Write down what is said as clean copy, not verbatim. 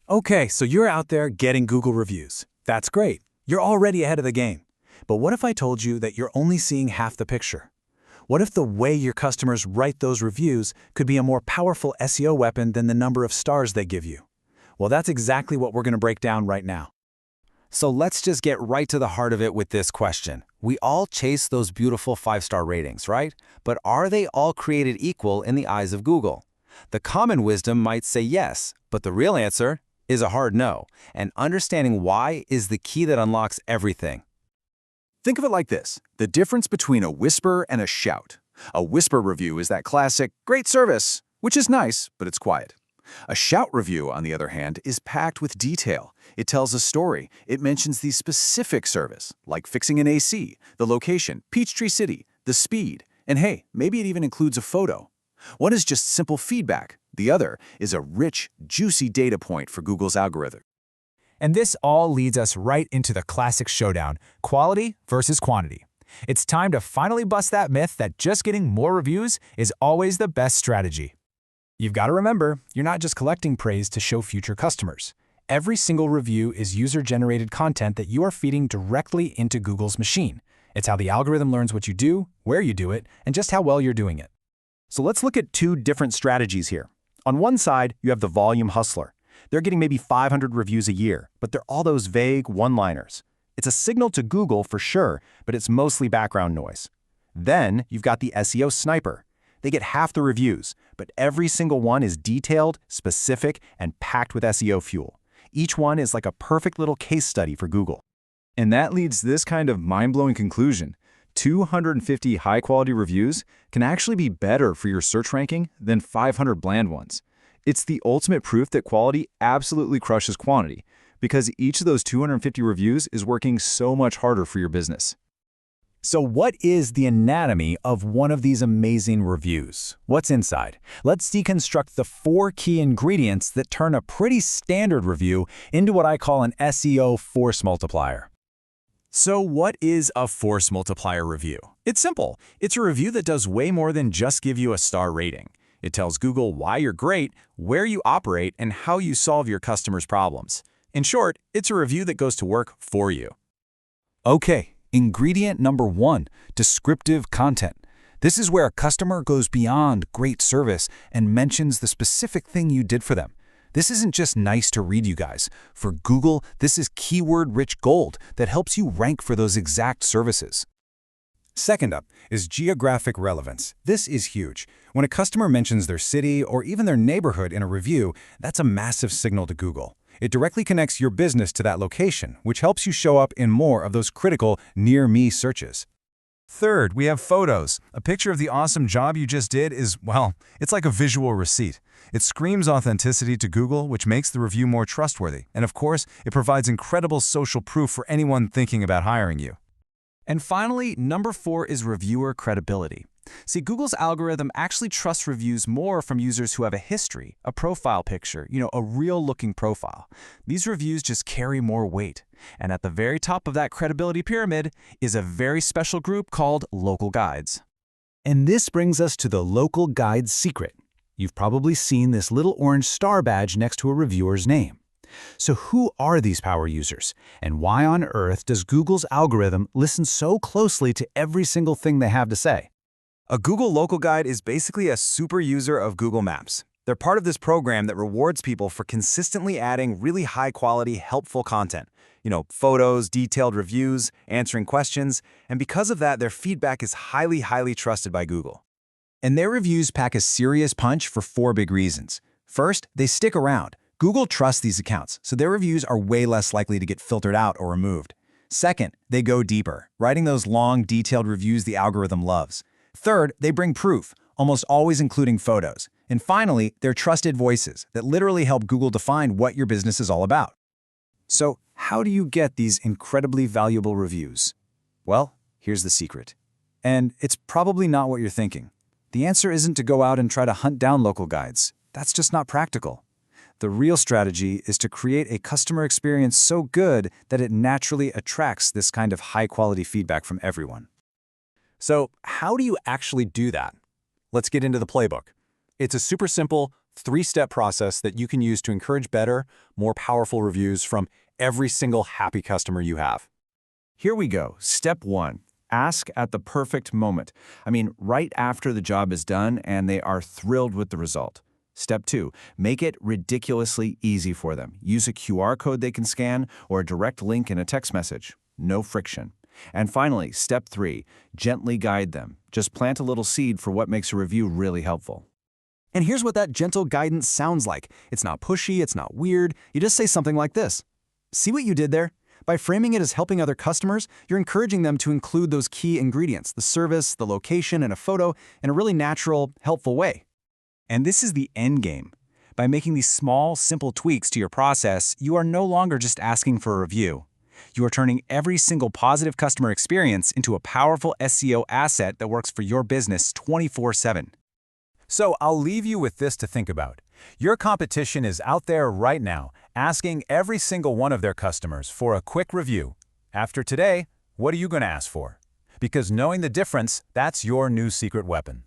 Okay, so you're out there getting Google reviews. That's great. You're already ahead of the game. But what if I told you that you're only seeing half the picture? What if the way your customers write those reviews could be a more powerful SEO weapon than the number of stars they give you? Well, that's exactly what we're going to break down right now. So let's just get right to the heart of it with this question. We all chase those beautiful 5-star ratings, right? But are they all created equal in the eyes of Google? The common wisdom might say yes, but the real answer is a hard no, and understanding why is the key that unlocks everything. Think of it like this: the difference between a whisper and a shout. A whisper review is that classic, great service, which is nice, but it's quiet. A shout review, on the other hand, is packed with detail. It tells a story. It mentions the specific service, like fixing an AC, the location, Peachtree City, the speed, and hey, maybe it even includes a photo. One is just simple feedback. The other is a rich, juicy data point for Google's algorithm. And this all leads us right into the classic showdown, quality versus quantity. It's time to finally bust that myth that just getting more reviews is always the best strategy. You've got to remember, you're not just collecting praise to show future customers. Every single review is user-generated content that you are feeding directly into Google's machine. It's how the algorithm learns what you do, where you do it, and just how well you're doing it. So let's look at two different strategies here. On one side, you have the volume hustler. They're getting maybe 500 reviews a year, but they're all those vague one-liners. It's a signal to Google for sure, but it's mostly background noise. Then you've got the SEO sniper. They get half the reviews, but every single one is detailed, specific, and packed with SEO fuel. Each one is like a perfect little case study for Google. And that leads to this kind of mind-blowing conclusion. 250 high-quality reviews can actually be better for your search ranking than 500 bland ones. It's the ultimate proof that quality absolutely crushes quantity, because each of those 250 reviews is working so much harder for your business. So what is the anatomy of one of these amazing reviews? What's inside? Let's deconstruct the 4 key ingredients that turn a pretty standard review into what I call an SEO force multiplier. So what is a force multiplier review? It's simple. It's a review that does way more than just give you a star rating. It tells Google why you're great, where you operate, and how you solve your customers' problems. In short, it's a review that goes to work for you. Okay, ingredient number 1, descriptive content. This is where a customer goes beyond great service and mentions the specific thing you did for them. This isn't just nice to read, you guys. For Google, this is keyword-rich gold that helps you rank for those exact services. Second up is geographic relevance. This is huge. When a customer mentions their city or even their neighborhood in a review, that's a massive signal to Google. It directly connects your business to that location, which helps you show up in more of those critical near me searches. Third, we have photos. A picture of the awesome job you just did is, well, it's like a visual receipt. It screams authenticity to Google, which makes the review more trustworthy. And of course, it provides incredible social proof for anyone thinking about hiring you. And finally, number 4 is reviewer credibility. See, Google's algorithm actually trusts reviews more from users who have a history, a profile picture, a real-looking profile. These reviews just carry more weight. And at the very top of that credibility pyramid is a very special group called local guides. And this brings us to the local guide's secret. You've probably seen this little orange star badge next to a reviewer's name. So who are these power users? And why on earth does Google's algorithm listen so closely to every single thing they have to say? A Google Local Guide is basically a super user of Google Maps. They're part of this program that rewards people for consistently adding really high-quality, helpful content. Photos, detailed reviews, answering questions, and because of that, their feedback is highly, highly trusted by Google. And their reviews pack a serious punch for 4 big reasons. First, they stick around. Google trusts these accounts, so their reviews are way less likely to get filtered out or removed. Second, they go deeper, writing those long, detailed reviews the algorithm loves. Third, they bring proof, almost always including photos. And finally, they're trusted voices that literally help Google define what your business is all about. So how do you get these incredibly valuable reviews? Well, here's the secret. And it's probably not what you're thinking. The answer isn't to go out and try to hunt down local guides. That's just not practical. The real strategy is to create a customer experience so good that it naturally attracts this kind of high-quality feedback from everyone. So how do you actually do that? Let's get into the playbook. It's a super simple three-step process that you can use to encourage better, more powerful reviews from every single happy customer you have. Here we go. Step 1. Ask at the perfect moment. I mean, right after the job is done and they are thrilled with the result. Step 2. Make it ridiculously easy for them. Use a QR code they can scan or a direct link in a text message. No friction. And finally, step 3. Gently guide them. Just plant a little seed for what makes a review really helpful. And here's what that gentle guidance sounds like. It's not pushy, it's not weird. You just say something like this. See what you did there? By framing it as helping other customers, you're encouraging them to include those key ingredients, the service, the location, and a photo in a really natural, helpful way. And this is the end game. By making these small, simple tweaks to your process, you are no longer just asking for a review. You are turning every single positive customer experience into a powerful SEO asset that works for your business 24/7. So I'll leave you with this to think about. Your competition is out there right now, asking every single one of their customers for a quick review. After today, what are you going to ask for? Because knowing the difference, that's your new secret weapon.